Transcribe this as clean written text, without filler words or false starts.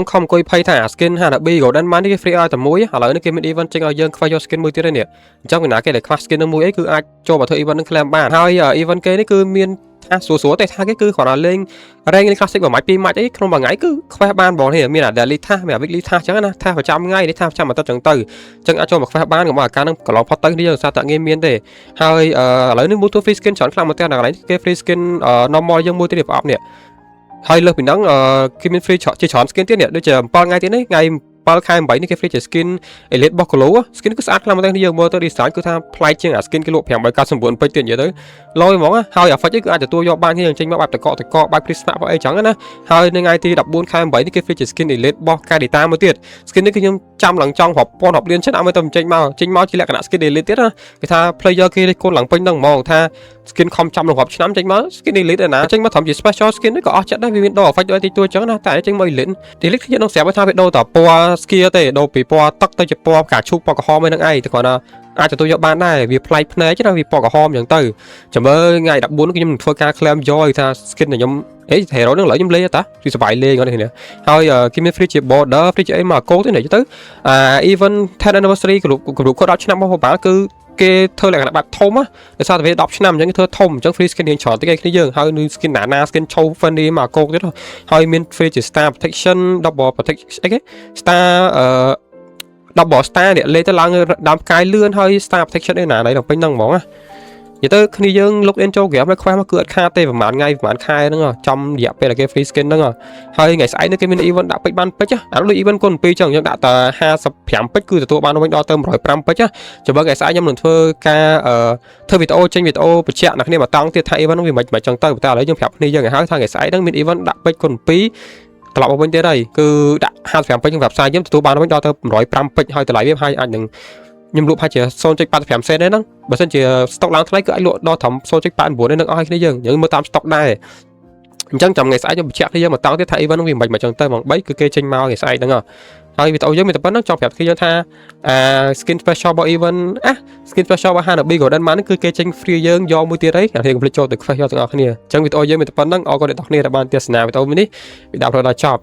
ងខំអង្គុយភ័យថា skin Hanabi Golden Man នេះគេ free ឲ្យតែមួយឥឡូវនេះគេមាន event ចេញឲ្យយើងខ្វះយក skin មួយទៀតហើយនេះអញ្ចឹងពីណាគេដែលខ្វះ skin មួយអីគឺអាចចូលមកធ្វើ event នឹង claim បានហើយ event គេនេះគឺមានថាស្រួលៗតែថាគេគឺគ្រាន់តែលេង rank classic មួយម៉ាច់ពីរម៉ាច់អីក្នុងមួយថ្ងៃគឺខ្វះបានបងនេះមានអា daily task មានអា weekly task អញ្ចឹងណាថាប្រចាំថ្ងៃនេះថាប្រចាំអាទិត្យអញ្ចឹងទៅអញ្ចឹងអាចចូលមកខ្វះបានកុំឲ្យអាការនឹងកន្លងផុតទៅនេះយើងសារតាងាយមានទេហើយឥឡូវនេះមួយតួ free skin ច្រើនខ្លាំងមែនតើកន្លែងគេ free skin normal យើងមួយទៀតប្រអប់នេះហើយលើសពីហ្នឹងគេមាន free ជាច្រើន skin ទៀតនេះដូចជា7ថ្ងៃទៀតនេះថ្ងៃ7ខែ8នេះគេ free ជា skin elite របស់ Colo skin គឺស្អាតខ្លាំងមែនតើយើងមើលទៅ design គឺថាប្លែកជាងអា skin គេលក់599ពេជ្រទៀតនិយាយទៅលយហ្មងហើយ effect គឺអាចទទួលយកបានគ្នាយើងចេញមកបែបតកបែប Prisma អីចឹងណាហើយនៅថ្ងៃទី14ខែ8នេះគេ free ជា skin elite របស់ Kadita មួយទៀត skin នេះគឺខ្ញុំចាំឡើងចង់រាប់ពាន់រាប់លានចិត្តឲ្យមើលទៅចេញមកជាលក្ខណៈ skin elite ទៀតណាគេថា player គេលេខកូនឡើងពេញហ្នឹងហ្មងថា skin ខំចាំរាប់ឆ្នាំចេញមក skin elite ណាចេញមកត្រឹមជា special skin នេះក៏អស់ចិត្តដែរវាមានដល់ effect ដូចតិចតួចចឹងណាតែចេញមក elite ខ្ញុំនឹងស្រាប់ថាវាដូរតពណ៌ skin ទេដូរពីពណ៌ទឹកទៅជាពណ៌ផ្កាឈូកពណ៌ក្រហមឯហ្នឹងឯងតែគាត់ថាអាចទទួលយកបានដែរវាប្លែកភ្នែកណាវាពណ៌ក្រហមអញ្ចឹងទៅចាំមើលថ្ងៃ14ខ្ញុំនឹងធ្វើការ claim យកថា skin របស់ខ្ញុំhero ហ្នឹងឥឡូវខ្ញុំលេងតាវាសប្បាយលេងគាត់នេះហើយគេមាន free ជា border free ជាអីមកកោទៅនេះទៅeven 10 anniversary គ្រប់គាត់10ឆ្នាំរបស់បាលគឺគេធ្វើលក្ខណៈបែបធំណាដោយសារតែវា10ឆ្នាំអញ្ចឹងគេធ្វើធំអញ្ចឹង free skin រៀងច្រើនតិចគ្នាយើងហើយនឹង skin ណា skin ឈោ funny មកកោទៀតហើយមាន free ជា star protection double protection អីគេ star double star នេះលេខទៅឡើងដើមផ្កាយលឿនហើយ star protection ឯណាណៃដល់ពេញហ្នឹងហ្មងណានិយាយទៅគ្នាយើង look in ចូល game ហើយខ្វះមកគឺអត់ខាតទេប្រហែលថ្ងៃប្រហែលខែហ្នឹងចំរយៈពេលដែលគេ free skin ហ្នឹងហើយថ្ងៃស្អែកនេះគេមាន event ដាក់ពេជ្របានពេជ្រអានោះដូច event គុណ2ចឹងយើងដាក់តែ55ពេជ្រគឺទទួលបានវិញដល់ទៅ105ពេជ្រចាំបើថ្ងៃស្អែកខ្ញុំនឹងធ្វើការធ្វើវីដេអូចេញវីដេអូបញ្ជាក់អ្នកគ្នាមកតង់ទៀតថា event ហ្នឹងវាមិនចឹងទៅតែឥឡូវយើងប្រាប់គ្នាយើងឲ្យហើយថាថ្ងៃស្អែកហ្នឹងមាន event ដាក់ពេជ្រគុណ2ត្រឡប់មកវិញទៀតហើយគឺដាក់55ពេជ្រក្នុងផ្សារយើងទទួលបានវិញដល់ទៅ105ពេជ្រហើយតម្លៃវាហើយអាចនឹងខ្ញុំលក់ប្រហែលជា 0.85 សេនទេហ្នឹងបើមិនជា stock ឡើងថ្លៃគឺអាចលក់ដល់ត្រឹម 0.89 ទេនឹងអស់ឲ្យគ្នាយើងមើលតាម stock ដែរអញ្ចឹងចាំថ្ងៃស្អែកខ្ញុំបញ្ជាក់គ្នាយើងមកតង់ទៀតថា event ហ្នឹងវាមិនចឹងទៅម៉ោង3គឺគេចេញមកថ្ងៃស្អែកហ្នឹងហើយវីដេអូយើងមានតែប៉ុណ្្នឹងចង់ប្រាប់គ្នាយើងថាskin special របស់ event skin special របស់ Hanabi Golden Man គឺគេចេញ free យើងយកមួយទៀតហើយអ្នកគ្នាកុំភ្លេចចូលទៅខ្វះយកទាំងអស់គ្នាអញ្ចឹងវីដេអូយើងមានតែប៉ុណ្្នឹងអរគុណអ្នកទាំងគ្នាដែលបានទស្សនាវីដេអូនេះវីដេអូដល់ចប់